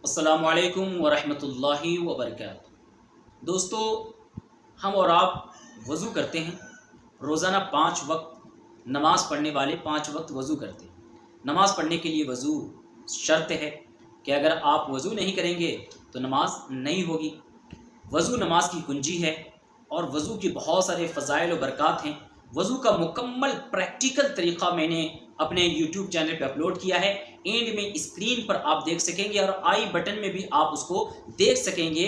अस्सलाम वालेकुम वरहमतुल्लाहि वबरकातुहू। दोस्तों, हम और आप वज़ू करते हैं। रोज़ाना 5 वक्त नमाज़ पढ़ने वाले 5 वक्त वज़ू करते हैं। नमाज़ पढ़ने के लिए वज़ू शर्त है कि अगर आप वज़ू नहीं करेंगे तो नमाज नहीं होगी। वज़ू नमाज की कुंजी है और वज़ू के बहुत सारे फ़ज़ाइल और बरक़ात हैं। वज़ू का मुकम्मल प्रैक्टिकल तरीक़ा मैंने अपने यूट्यूब चैनल पे अपलोड किया है। एंड में स्क्रीन पर आप देख सकेंगे और आई बटन में भी आप उसको देख सकेंगे।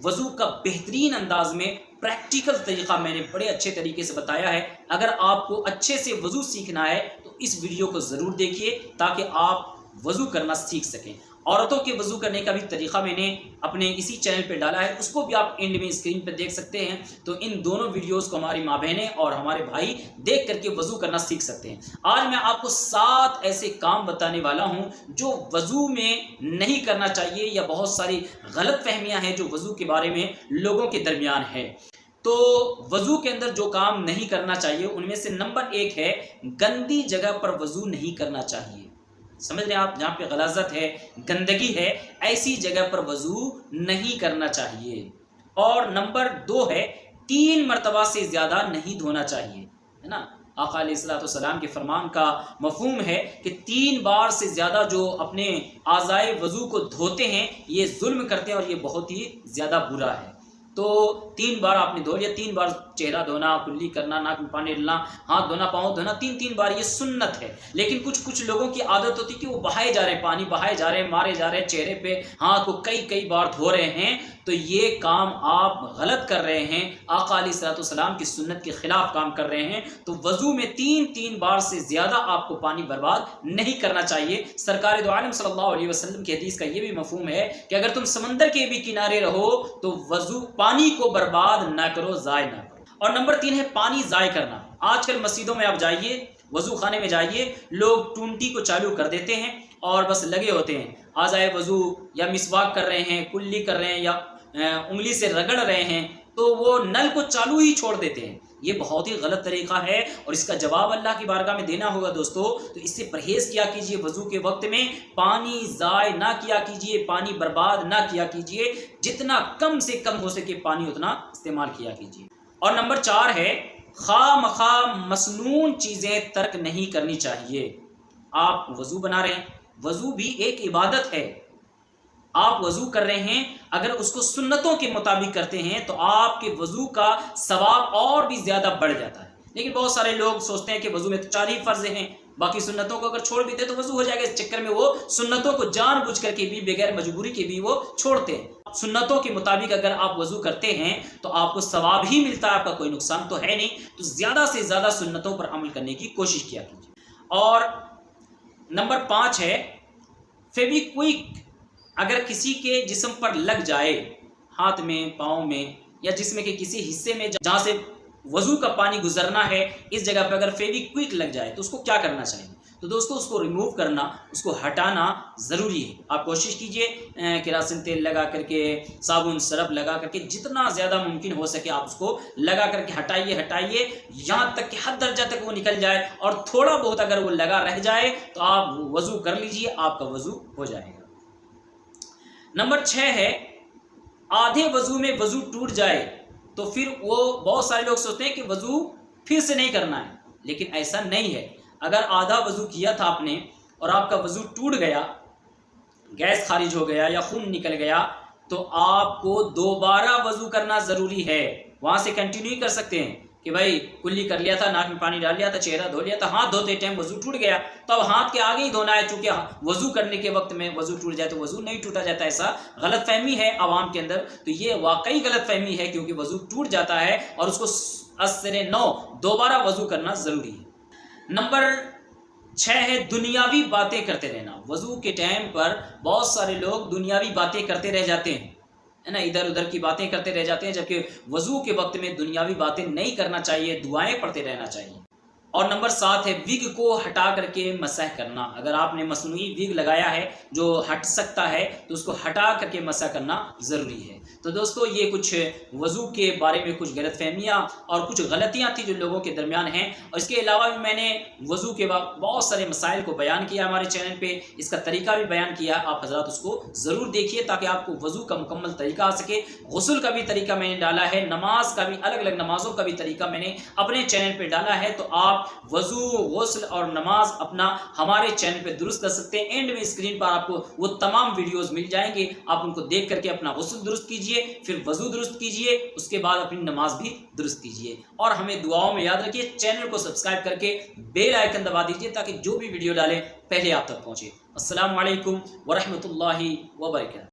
वज़ू का बेहतरीन अंदाज में प्रैक्टिकल तरीक़ा मैंने बड़े अच्छे तरीके से बताया है। अगर आपको अच्छे से वज़ू सीखना है तो इस वीडियो को ज़रूर देखिए ताकि आप वज़ू करना सीख सकें। औरतों के वज़ू करने का भी तरीक़ा मैंने अपने इसी चैनल पे डाला है, उसको भी आप एंड में स्क्रीन पे देख सकते हैं। तो इन दोनों वीडियोस को हमारी माँ बहनें और हमारे भाई देख करके वज़ू करना सीख सकते हैं। आज मैं आपको 7 ऐसे काम बताने वाला हूँ जो वज़ू में नहीं करना चाहिए या बहुत सारी गलत फहमियाँ हैं जो वज़ू के बारे में लोगों के दरमियान है। तो वज़ू के अंदर जो काम नहीं करना चाहिए उनमें से नंबर 1 है गंदी जगह पर वज़ू नहीं करना चाहिए। समझ रहे हैं आप, जहाँ पे गलाज़त है, गंदगी है, ऐसी जगह पर वज़ू नहीं करना चाहिए। और नंबर 2 है 3 मरतबा से ज़्यादा नहीं धोना चाहिए, है ना। आका अलैहिस्सलाम के फरमान का मफ़हूम है कि 3 बार से ज़्यादा जो अपने आज़ाए वज़ू को धोते हैं ये जुल्म करते हैं और ये बहुत ही ज़्यादा बुरा है। तो 3 बार आपने धो लिया, 3 बार चेहरा धोना, कुल्ली करना, नाक में पानी डालना, हाथ धोना, पाँव धोना, 3-3 बार ये सुन्नत है। लेकिन कुछ लोगों की आदत होती है कि वो बहाए जा रहे हैं, पानी बहाए जा रहे हैं, मारे जा रहे हैं, चेहरे पे हाथ को कई बार धो रहे हैं। तो ये काम आप गलत कर रहे हैं, आका अलैहिस्सलाम की सुन्नत के खिलाफ काम कर रहे हैं। तो वज़ू में 3-3 बार से ज़्यादा आपको पानी बर्बाद नहीं करना चाहिए। सरकार दो आलम सल्लल्लाहु अलैहि वसल्लम की हदीस का ये भी मफ़हूम है कि अगर तुम समंदर के भी किनारे रहो तो वज़ू पानी को बर्बाद ना करो, ज़ाय ना करो। और नंबर 3 है पानी ज़ाय करना। आजकल मस्जिदों में आप जाइए, वज़ू खाने में जाइए, लोग टूंटी को चालू कर देते हैं और बस लगे होते हैं, आज़ाए वज़ू या मिसवाक कर रहे हैं, कुल्ली कर रहे हैं या उंगली से रगड़ रहे हैं, तो वो नल को चालू ही छोड़ देते हैं। ये बहुत ही गलत तरीक़ा है और इसका जवाब अल्लाह की बारगाह में देना होगा दोस्तों। तो इससे परहेज़ किया कीजिए। वज़ू के वक्त में पानी ज़ाय ना किया कीजिए, पानी बर्बाद ना किया कीजिए। जितना कम से कम हो सके पानी उतना इस्तेमाल किया कीजिए। और नंबर 4 है खामखा मसनून चीज़ें तर्क नहीं करनी चाहिए। आप वज़ू बना रहे हैं, वज़ू भी एक इबादत है। आप वज़ू कर रहे हैं, अगर उसको सुन्नतों के मुताबिक करते हैं तो आपके वज़ू का सवाब और भी ज़्यादा बढ़ जाता है। लेकिन बहुत सारे लोग सोचते हैं कि वज़ू में तो 4 ही फ़र्ज़ हैं, बाकी सुन्नतों को अगर छोड़ भी दे तो वज़ू हो जाएगा। इस चक्कर में वो सुन्नतों को जानबूझ करके भी, बगैर मजबूरी के भी वो छोड़ते हैं। सुन्नतों के मुताबिक अगर आप वज़ू करते हैं तो आपको सवाब ही मिलता है, आपका कोई नुकसान तो है नहीं। तो ज़्यादा से ज़्यादा सुन्नतों पर अमल करने की कोशिश किया कीजिए। और नंबर 5 है फेविक्विक अगर किसी के जिस्म पर लग जाए, हाथ में, पाँव में या जिस्म के किसी हिस्से में जहाँ से वज़ू का पानी गुजरना है, इस जगह पर अगर फेविक्विक लग जाए तो उसको क्या करना चाहिए? तो दोस्तों उसको रिमूव करना, उसको हटाना ज़रूरी है। आप कोशिश कीजिए केरासिन तेल लगा करके, साबुन सरफ लगा करके जितना ज़्यादा मुमकिन हो सके आप उसको लगा करके हटाइए यहाँ तक कि हद दर्जा तक वो निकल जाए। और थोड़ा बहुत अगर वो लगा रह जाए तो आप वज़ू कर लीजिए, आपका वज़ू हो जाएगा। नंबर 6 है आधे वज़ू में वज़ू टूट जाए तो फिर वो बहुत सारे लोग सोचते हैं कि वज़ू फिर से नहीं करना है, लेकिन ऐसा नहीं है। अगर आधा वज़ू किया था आपने और आपका वज़ू टूट गया, गैस खारिज हो गया या खून निकल गया, तो आपको दोबारा वज़ू करना ज़रूरी है। वहाँ से कंटिन्यू कर सकते हैं कि भाई कुल्ली कर लिया था, नाक में पानी डाल लिया था, चेहरा धो लिया था, हाथ धोते टाइम वज़ू टूट गया तो अब हाथ के आगे ही धोना है। चूँकि वज़ू करने के वक्त में वज़ू टूट जाए तो वज़ू नहीं टूटा जाता, ऐसा गलतफहमी है आवाम के अंदर। तो ये वाकई गलतफहमी है क्योंकि वज़ू टूट जाता है और उसको असरे नौ दोबारा वज़ू करना ज़रूरी है। नंबर 6 है दुनियावी बातें करते रहना। वज़ू के टाइम पर बहुत सारे लोग दुनियावी बातें करते रह जाते हैं, है ना, इधर उधर की बातें करते रह जाते हैं, जबकि वज़ू के वक्त में दुनियावी बातें नहीं करना चाहिए, दुआएं पढ़ते रहना चाहिए। اور نمبر 7 ہے وگ کو ہٹا کر کے مسح کرنا۔ اگر آپ نے مصنوعی وگ لگایا ہے جو ہٹ سکتا ہے تو اس کو ہٹا کر کے مسح کرنا ضروری ہے۔ تو دوستو یہ کچھ وضو کے بارے میں کچھ غلط فہمیاں اور کچھ غلطیاں تھیں جو لوگوں کے درمیان ہیں، اور اس کے علاوہ بھی میں نے وضو کے بہت سارے مسائل کو بیان کیا ہمارے چینل پہ، اس کا طریقہ بھی بیان کیا۔ آپ حضرات اس کو ضرور دیکھیے تاکہ آپ کو وضو کا مکمل طریقہ آ سکے۔ غسل کا بھی طریقہ میں نے ڈالا ہے، نماز کا بھی، الگ الگ نمازوں کا بھی طریقہ میں نے اپنے چینل پہ ڈالا ہے، تو آپ وضو، غسل اور نماز اپنا ہمارے چینل پہ درست کر سکتے ہیں۔ اینڈ میں اسکرین پر آپ کو وہ تمام ویڈیوز مل جائیں گے، آپ ان کو دیکھ کر کے اپنا غسل درست کیجئے، پھر وضو درست کیجئے، اس کے بعد اپنی نماز بھی درست کیجئے، اور ہمیں دعاؤں میں یاد رکھیے۔ چینل کو سبسکرائب کر کے بیل آئیکن دبا دیجئے تاکہ جو بھی ویڈیو ڈالیں پہلے آپ تک پہنچے۔ السلام علیکم ورحمۃ اللہ وبرکاتہ۔